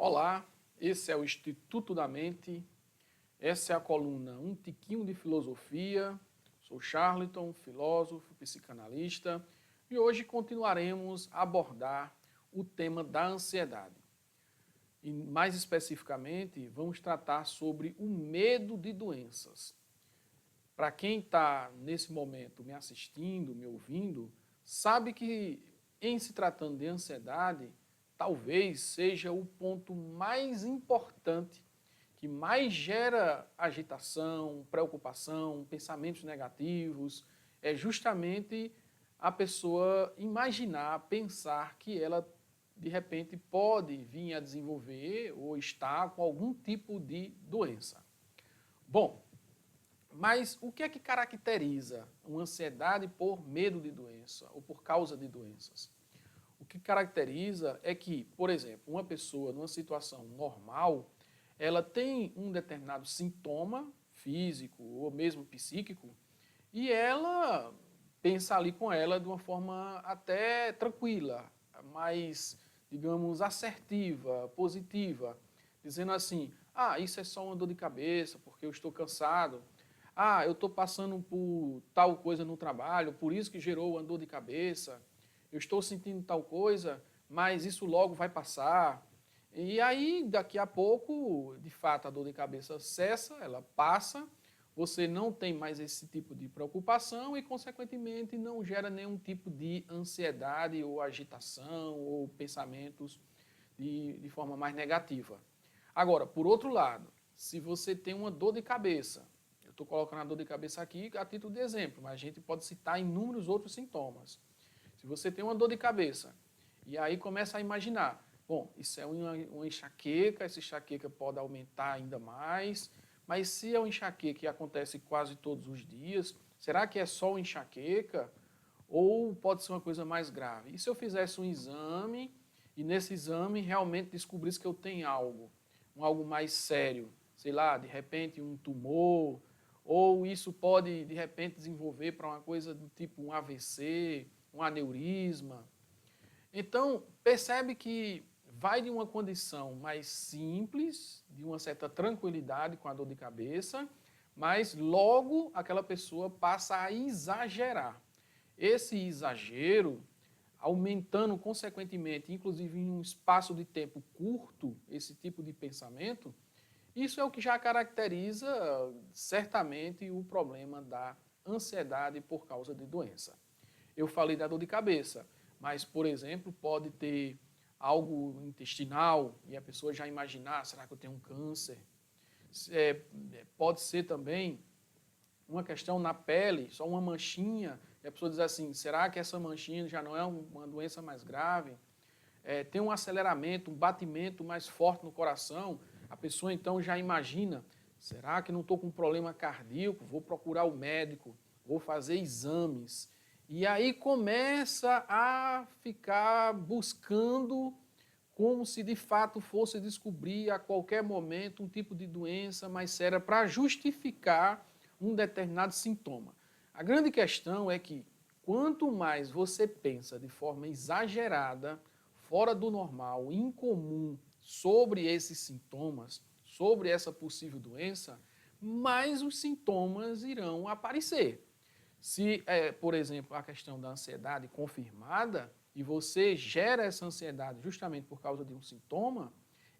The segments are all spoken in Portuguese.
Olá, esse é o Instituto da Mente, essa é a coluna Um Tiquinho de Filosofia. Sou Charlton, filósofo, psicanalista, e hoje continuaremos a abordar o tema da ansiedade. E mais especificamente, vamos tratar sobre o medo de doenças. Para quem está nesse momento me assistindo, me ouvindo, sabe que em se tratando de ansiedade, talvez seja o ponto mais importante, que mais gera agitação, preocupação, pensamentos negativos, é justamente a pessoa imaginar, pensar que ela de repente pode vir a desenvolver ou estar com algum tipo de doença. Bom, mas o que é que caracteriza uma ansiedade por medo de doença ou por causa de doenças? O que caracteriza é que, por exemplo, uma pessoa numa situação normal, ela tem um determinado sintoma físico ou mesmo psíquico e ela pensa ali com ela de uma forma até tranquila, mais, digamos, assertiva, positiva, dizendo assim: ah, isso é só uma dor de cabeça porque eu estou cansado. Ah, eu estou passando por tal coisa no trabalho, por isso que gerou uma dor de cabeça. Eu estou sentindo tal coisa, mas isso logo vai passar. E aí, daqui a pouco, de fato, a dor de cabeça cessa, ela passa, você não tem mais esse tipo de preocupação e, consequentemente, não gera nenhum tipo de ansiedade ou agitação ou pensamentos de forma mais negativa. Agora, por outro lado, se você tem uma dor de cabeça, eu estou colocando a dor de cabeça aqui a título de exemplo, mas a gente pode citar inúmeros outros sintomas. Se você tem uma dor de cabeça e aí começa a imaginar, bom, isso é uma enxaqueca, essa enxaqueca pode aumentar ainda mais, mas se é uma enxaqueca que acontece quase todos os dias, será que é só uma enxaqueca ou pode ser uma coisa mais grave? E se eu fizesse um exame e nesse exame realmente descobrisse que eu tenho algo mais sério, sei lá, de repente um tumor, ou isso pode de repente desenvolver para uma coisa do tipo um AVC, um aneurisma. Então, percebe que vai de uma condição mais simples, de uma certa tranquilidade com a dor de cabeça, mas logo aquela pessoa passa a exagerar. Esse exagero, aumentando consequentemente, inclusive em um espaço de tempo curto, esse tipo de pensamento, isso é o que já caracteriza certamente o problema da ansiedade por causa de doença. Eu falei da dor de cabeça, mas, por exemplo, pode ter algo intestinal e a pessoa já imaginar, será que eu tenho um câncer? Pode ser também uma questão na pele, só uma manchinha, e a pessoa diz assim, será que essa manchinha já não é uma doença mais grave? Tem um aceleramento, um batimento mais forte no coração, a pessoa então já imagina, será que não estou com um problema cardíaco? Vou procurar o médico, vou fazer exames. E aí começa a ficar buscando como se de fato fosse descobrir a qualquer momento um tipo de doença mais séria para justificar um determinado sintoma. A grande questão é que quanto mais você pensa de forma exagerada, fora do normal, incomum, sobre esses sintomas, sobre essa possível doença, mais os sintomas irão aparecer. Se, por exemplo, a questão da ansiedade confirmada e você gera essa ansiedade justamente por causa de um sintoma,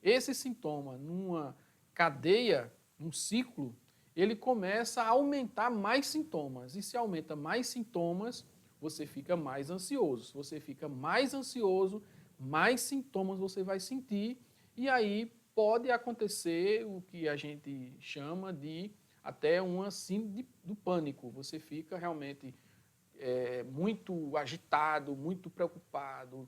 esse sintoma, numa cadeia, num ciclo, ele começa a aumentar mais sintomas. E se aumenta mais sintomas, você fica mais ansioso. Se você fica mais ansioso, mais sintomas você vai sentir. E aí pode acontecer o que a gente chama de até uma síndrome do pânico. Você fica realmente muito agitado, muito preocupado,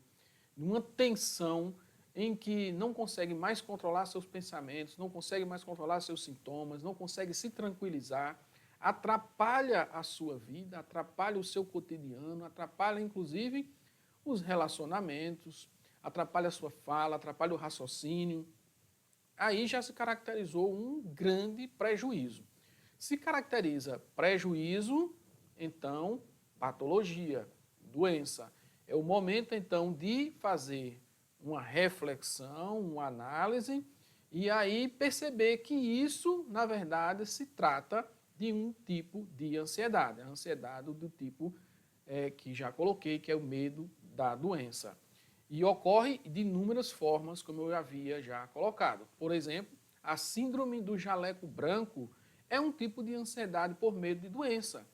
numa tensão em que não consegue mais controlar seus pensamentos, não consegue mais controlar seus sintomas, não consegue se tranquilizar, atrapalha a sua vida, atrapalha o seu cotidiano, atrapalha inclusive os relacionamentos, atrapalha a sua fala, atrapalha o raciocínio. Aí já se caracterizou um grande prejuízo. Se caracteriza prejuízo, então patologia, doença. É o momento então de fazer uma reflexão, uma análise, e aí perceber que isso, na verdade, se trata de um tipo de ansiedade. A ansiedade do tipo que já coloquei, que é o medo da doença. E ocorre de inúmeras formas, como eu havia já colocado. Por exemplo, a síndrome do jaleco branco é um tipo de ansiedade por medo de doença.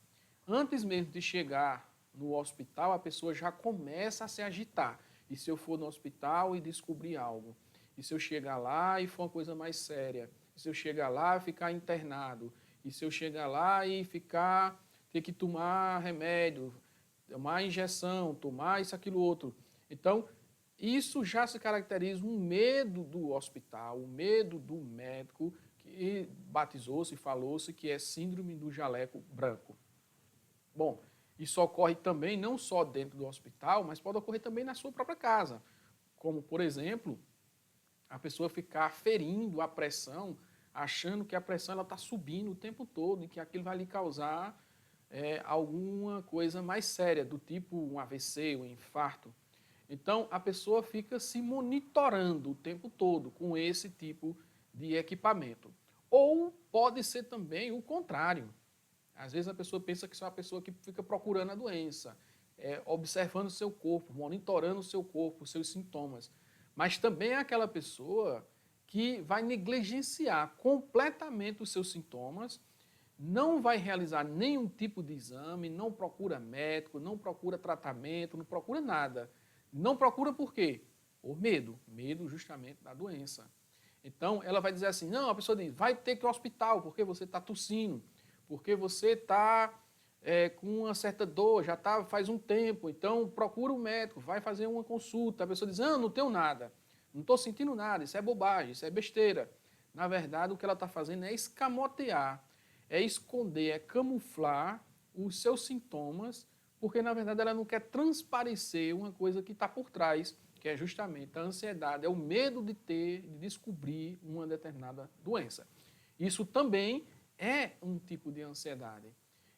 Antes mesmo de chegar no hospital, a pessoa já começa a se agitar. E se eu for no hospital e descobrir algo? E se eu chegar lá e for uma coisa mais séria? E se eu chegar lá e ficar internado? E se eu chegar lá e ter que tomar remédio, tomar injeção, tomar isso, aquilo, outro? Então, isso já se caracteriza um medo do hospital, o medo do médico, que batizou-se, falou-se que é síndrome do jaleco branco. Bom, isso ocorre também não só dentro do hospital, mas pode ocorrer também na sua própria casa. Como, por exemplo, a pessoa ficar ferindo a pressão, achando que a pressão está subindo o tempo todo e que aquilo vai lhe causar alguma coisa mais séria, do tipo um AVC, um infarto. Então, a pessoa fica se monitorando o tempo todo com esse tipo de equipamento. Ou pode ser também o contrário. Às vezes a pessoa pensa que é uma pessoa que fica procurando a doença, observando o seu corpo, monitorando o seu corpo, os seus sintomas. Mas também é aquela pessoa que vai negligenciar completamente os seus sintomas, não vai realizar nenhum tipo de exame, não procura médico, não procura tratamento, não procura nada. Não procura por quê? Por medo. Medo justamente da doença. Então, ela vai dizer assim, não, a pessoa diz, vai ter que ir ao hospital porque você está tossindo, porque você está com uma certa dor, já está faz um tempo, então procura um médico, vai fazer uma consulta. A pessoa diz, não tenho nada, não estou sentindo nada, isso é bobagem, isso é besteira. Na verdade, o que ela está fazendo é escamotear, é esconder, é camuflar os seus sintomas, porque na verdade ela não quer transparecer uma coisa que está por trás, que é justamente a ansiedade, é o medo de descobrir uma determinada doença. Isso também é um tipo de ansiedade.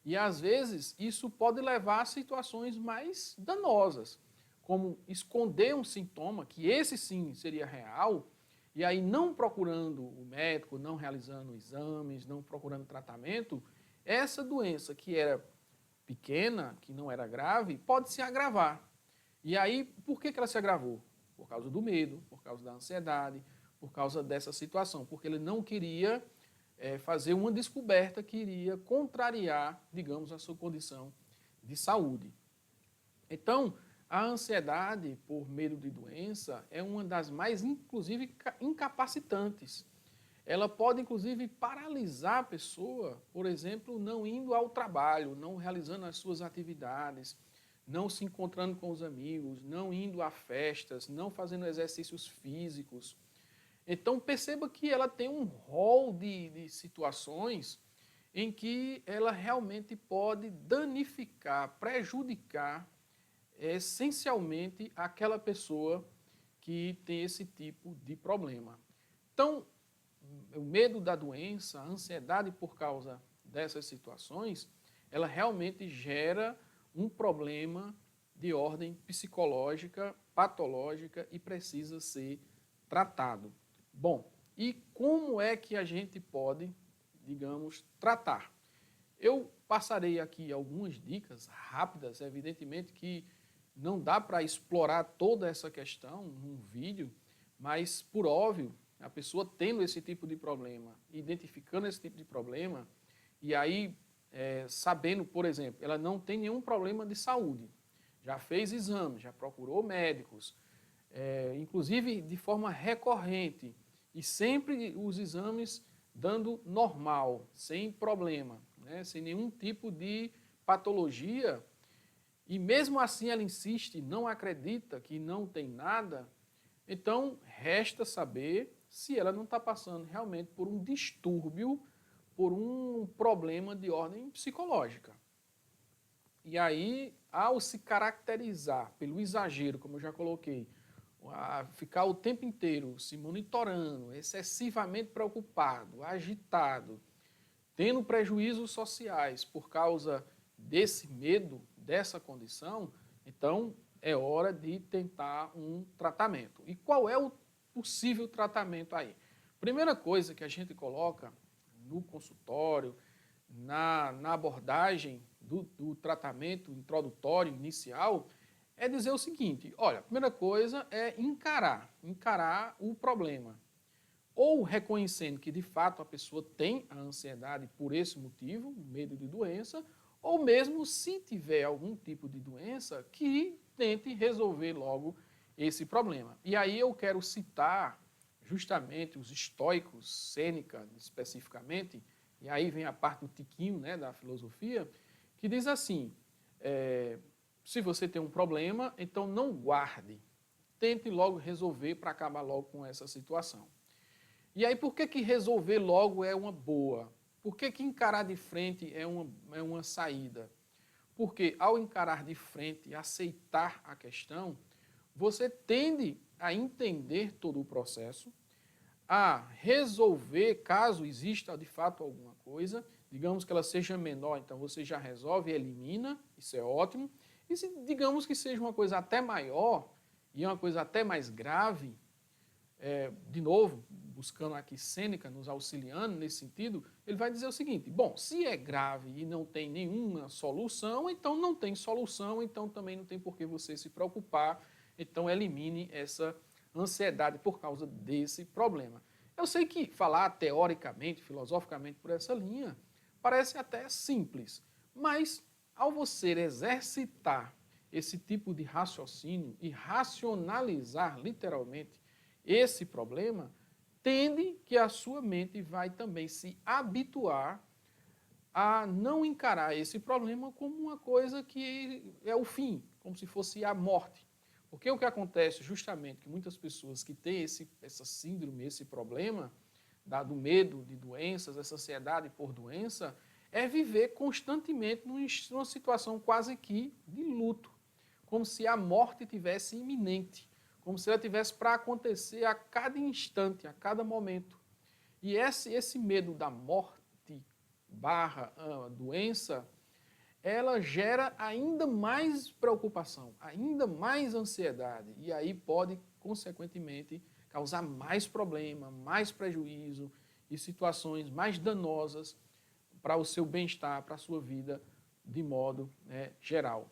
E às vezes isso pode levar a situações mais danosas, como esconder um sintoma, que esse sim seria real, e aí não procurando o médico, não realizando exames, não procurando tratamento, essa doença que era pequena, que não era grave, pode se agravar. E aí, por que ela se agravou? Por causa do medo, por causa da ansiedade, por causa dessa situação, porque ele não queria fazer uma descoberta que iria contrariar, digamos, a sua condição de saúde. Então, a ansiedade por medo de doença é uma das mais, inclusive, incapacitantes. Ela pode, inclusive, paralisar a pessoa, por exemplo, não indo ao trabalho, não realizando as suas atividades, não se encontrando com os amigos, não indo a festas, não fazendo exercícios físicos. Então, perceba que ela tem um rol de situações em que ela realmente pode danificar, prejudicar essencialmente aquela pessoa que tem esse tipo de problema. Então, o medo da doença, a ansiedade por causa dessas situações, ela realmente gera um problema de ordem psicológica, patológica e precisa ser tratado. Bom, e como é que a gente pode, digamos, tratar? Eu passarei aqui algumas dicas rápidas, evidentemente que não dá para explorar toda essa questão num vídeo, mas, por óbvio, a pessoa tendo esse tipo de problema, identificando esse tipo de problema, e aí sabendo, por exemplo, ela não tem nenhum problema de saúde, já fez exames, já procurou médicos, inclusive de forma recorrente, e sempre os exames dando normal, sem problema, né, sem nenhum tipo de patologia, e mesmo assim ela insiste, não acredita que não tem nada, então resta saber se ela não está passando realmente por um distúrbio, por um problema de ordem psicológica. E aí, ao se caracterizar pelo exagero, como eu já coloquei, a ficar o tempo inteiro se monitorando, excessivamente preocupado, agitado, tendo prejuízos sociais por causa desse medo, dessa condição, então é hora de tentar um tratamento. E qual é o possível tratamento aí? Primeira coisa que a gente coloca no consultório, na abordagem do tratamento introdutório, inicial, é dizer o seguinte, olha, a primeira coisa é encarar o problema. Ou reconhecendo que de fato a pessoa tem a ansiedade por esse motivo, medo de doença, ou mesmo se tiver algum tipo de doença, que tente resolver logo esse problema. E aí eu quero citar justamente os estoicos, Sêneca especificamente, e aí vem a parte do tiquinho, né, da filosofia, que diz assim, se você tem um problema, então não guarde, tente logo resolver para acabar logo com essa situação. E aí, por que resolver logo é uma boa? Por que encarar de frente é uma saída? Porque ao encarar de frente e aceitar a questão, você tende a entender todo o processo, a resolver, caso exista de fato alguma coisa, digamos que ela seja menor, então você já resolve e elimina, isso é ótimo. E se digamos que seja uma coisa até maior e uma coisa até mais grave, de novo, buscando aqui Sêneca, nos auxiliando nesse sentido, ele vai dizer o seguinte, bom, se é grave e não tem nenhuma solução, então não tem solução, então também não tem por que você se preocupar, então elimine essa ansiedade por causa desse problema. Eu sei que falar teoricamente, filosoficamente por essa linha, parece até simples, mas ao você exercitar esse tipo de raciocínio e racionalizar literalmente esse problema, tende que a sua mente vai também se habituar a não encarar esse problema como uma coisa que é o fim, como se fosse a morte. Porque o que acontece justamente que muitas pessoas que têm essa síndrome, esse problema do medo de doenças, essa ansiedade por doença, é viver constantemente numa situação quase que de luto, como se a morte tivesse iminente, como se ela tivesse para acontecer a cada instante, a cada momento. E esse medo da morte barra doença, ela gera ainda mais preocupação, ainda mais ansiedade, e aí pode, consequentemente, causar mais problema, mais prejuízo e situações mais danosas para o seu bem-estar, para a sua vida, de modo geral.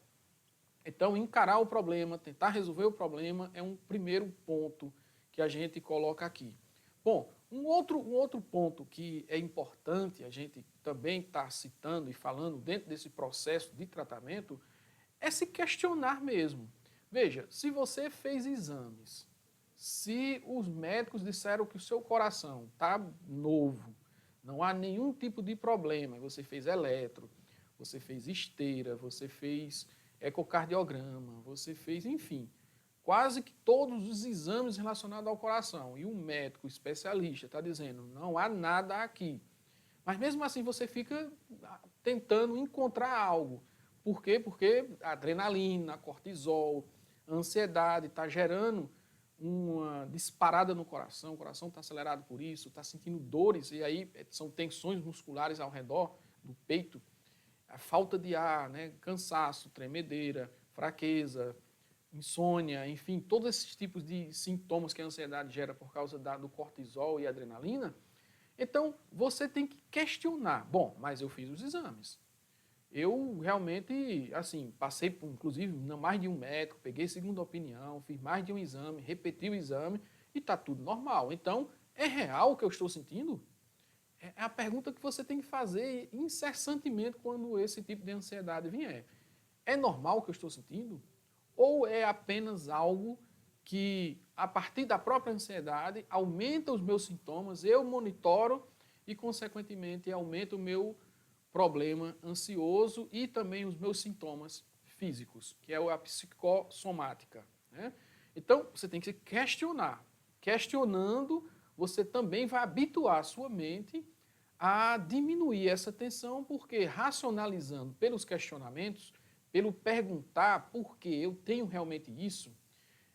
Então, encarar o problema, tentar resolver o problema é um primeiro ponto que a gente coloca aqui. Bom, um outro ponto que é importante a gente também está citando e falando dentro desse processo de tratamento é se questionar mesmo. Veja, se você fez exames, se os médicos disseram que o seu coração está novo, não há nenhum tipo de problema, você fez eletro, você fez esteira, você fez ecocardiograma, você fez, enfim, quase que todos os exames relacionados ao coração. E um médico especialista está dizendo, não há nada aqui. Mas mesmo assim você fica tentando encontrar algo. Por quê? Porque a adrenalina, a cortisol, a ansiedade está gerando uma disparada no coração, o coração está acelerado por isso, está sentindo dores, e aí são tensões musculares ao redor do peito, a falta de ar, né, cansaço, tremedeira, fraqueza, insônia, enfim, todos esses tipos de sintomas que a ansiedade gera por causa do cortisol e adrenalina. Então, você tem que questionar. Bom, mas eu fiz os exames. Eu realmente, assim, passei por, inclusive, mais de um médico, peguei segunda opinião, fiz mais de um exame, repeti o exame e está tudo normal. Então, é real o que eu estou sentindo? É a pergunta que você tem que fazer incessantemente quando esse tipo de ansiedade vier. É normal o que eu estou sentindo? Ou é apenas algo que, a partir da própria ansiedade, aumenta os meus sintomas, eu monitoro e, consequentemente, aumenta o meu problema ansioso e também os meus sintomas físicos, que é a psicossomática, né? Então, você tem que se questionar. Questionando, você também vai habituar a sua mente a diminuir essa tensão, porque racionalizando pelos questionamentos, pelo perguntar por que eu tenho realmente isso,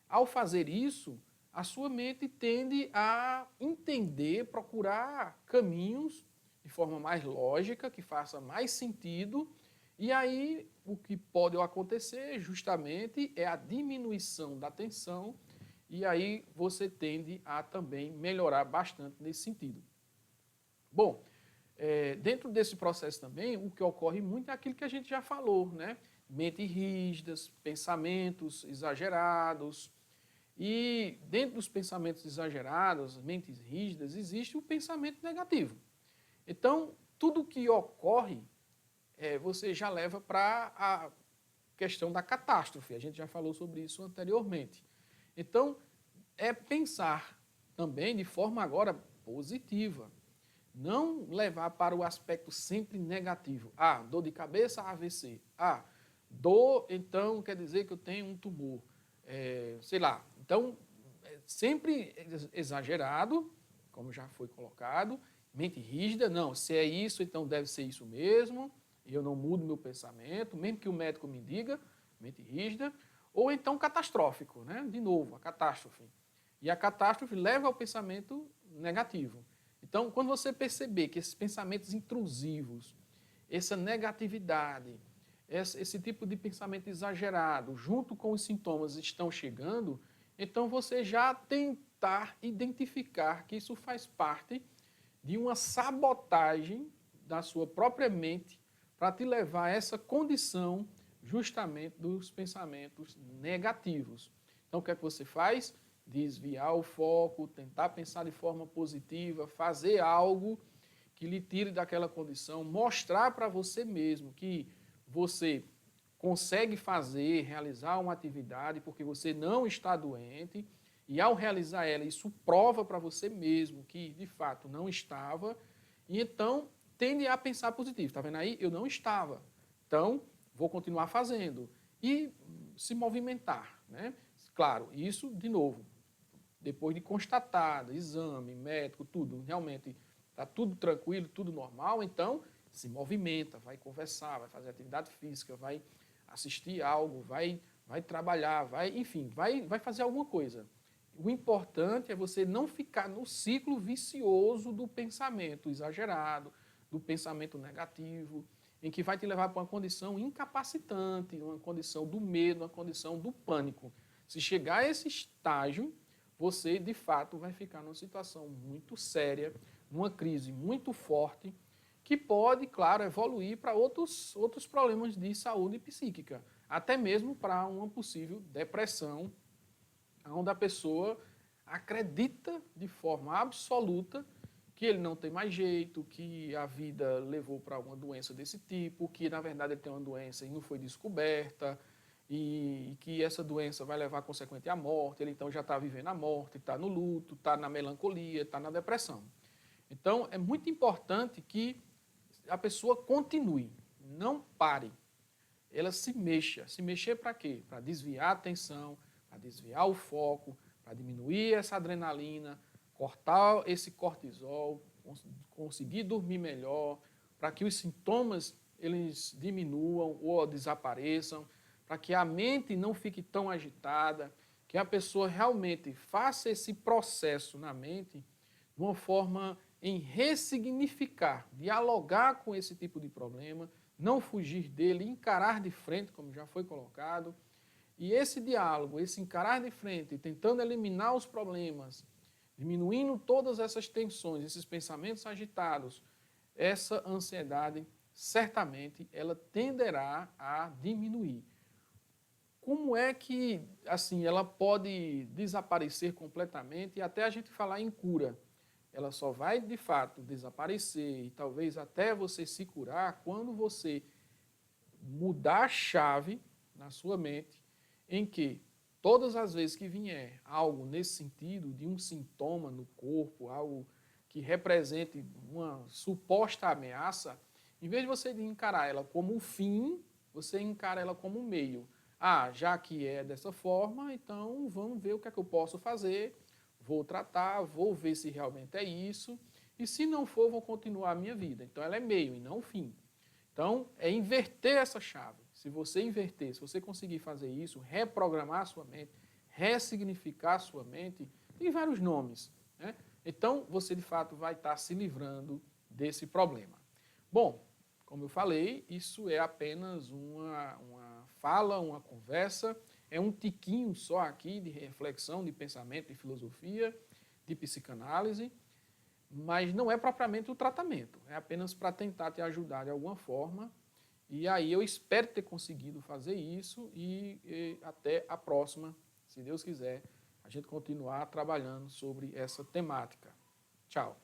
ao fazer isso, a sua mente tende a entender, procurar caminhos de forma mais lógica, que faça mais sentido, e aí o que pode acontecer justamente é a diminuição da tensão e aí você tende a também melhorar bastante nesse sentido. Bom, dentro desse processo também, o que ocorre muito é aquilo que a gente já falou, né? Mentes rígidas, pensamentos exagerados. E dentro dos pensamentos exagerados, mentes rígidas, existe o pensamento negativo. Então, tudo que ocorre, você já leva para a questão da catástrofe. A gente já falou sobre isso anteriormente. Então, é pensar também de forma agora positiva. Não levar para o aspecto sempre negativo. Ah, dor de cabeça, AVC. Ah, dor, então quer dizer que eu tenho um tumor. Sei lá. Então, sempre exagerado, como já foi colocado, mente rígida, não, se é isso, então deve ser isso mesmo, e eu não mudo meu pensamento, mesmo que o médico me diga, mente rígida, ou então catastrófico, né? De novo, a catástrofe. E a catástrofe leva ao pensamento negativo. Então, quando você perceber que esses pensamentos intrusivos, essa negatividade, esse tipo de pensamento exagerado, junto com os sintomas estão chegando, então você já tentar identificar que isso faz parte de uma sabotagem da sua própria mente para te levar a essa condição justamente dos pensamentos negativos. Então, o que é que você faz? Desviar o foco, tentar pensar de forma positiva, fazer algo que lhe tire daquela condição, mostrar para você mesmo que você consegue fazer, realizar uma atividade porque você não está doente e ao realizar ela, isso prova para você mesmo que de fato não estava e então tende a pensar positivo. Está vendo aí? Eu não estava. Então, vou continuar fazendo e se movimentar, né? Claro, isso, de novo, depois de constatado, exame, médico, tudo, realmente está tudo tranquilo, tudo normal, então se movimenta, vai conversar, vai fazer atividade física, vai assistir algo, vai trabalhar, enfim, vai fazer alguma coisa. O importante é você não ficar no ciclo vicioso do pensamento exagerado, do pensamento negativo, em que vai te levar para uma condição incapacitante, uma condição do medo, uma condição do pânico. Se chegar a esse estágio, você, de fato, vai ficar numa situação muito séria, numa crise muito forte, que pode, claro, evoluir para outros problemas de saúde psíquica, até mesmo para uma possível depressão, onde a pessoa acredita de forma absoluta que ele não tem mais jeito, que a vida levou para uma doença desse tipo, que na verdade ele tem uma doença e não foi descoberta, e que essa doença vai levar consequente à morte, ele então já está vivendo a morte, está no luto, está na melancolia, está na depressão. Então, é muito importante que a pessoa continue, não pare. Ela se mexa. Se mexer para quê? Para desviar a atenção, para desviar o foco, para diminuir essa adrenalina, cortar esse cortisol, conseguir dormir melhor, para que os sintomas eles diminuam ou desapareçam, para que a mente não fique tão agitada, que a pessoa realmente faça esse processo na mente de uma forma em ressignificar, dialogar com esse tipo de problema, não fugir dele, encarar de frente, como já foi colocado. E esse diálogo, esse encarar de frente, tentando eliminar os problemas, diminuindo todas essas tensões, esses pensamentos agitados, essa ansiedade, certamente, ela tenderá a diminuir. Como é que, assim, ela pode desaparecer completamente e até a gente falar em cura? Ela só vai, de fato, desaparecer e talvez até você se curar quando você mudar a chave na sua mente em que todas as vezes que vier algo nesse sentido, de um sintoma no corpo, algo que represente uma suposta ameaça, em vez de você encarar ela como um fim, você encara ela como um meio. Ah, já que é dessa forma, então vamos ver o que é que eu posso fazer, vou tratar, vou ver se realmente é isso, e se não for, vou continuar a minha vida. Então ela é meio e não fim. Então, é inverter essa chave. Se você inverter, se você conseguir fazer isso, reprogramar a sua mente, ressignificar a sua mente, tem vários nomes, né? Então, você de fato vai estar se livrando desse problema. Bom, Como eu falei, isso é apenas uma fala, uma conversa, é um tiquinho só aqui de reflexão, de pensamento, de filosofia, de psicanálise, mas não é propriamente o tratamento, é apenas para tentar te ajudar de alguma forma. E aí eu espero ter conseguido fazer isso e até a próxima, se Deus quiser, a gente continuar trabalhando sobre essa temática. Tchau.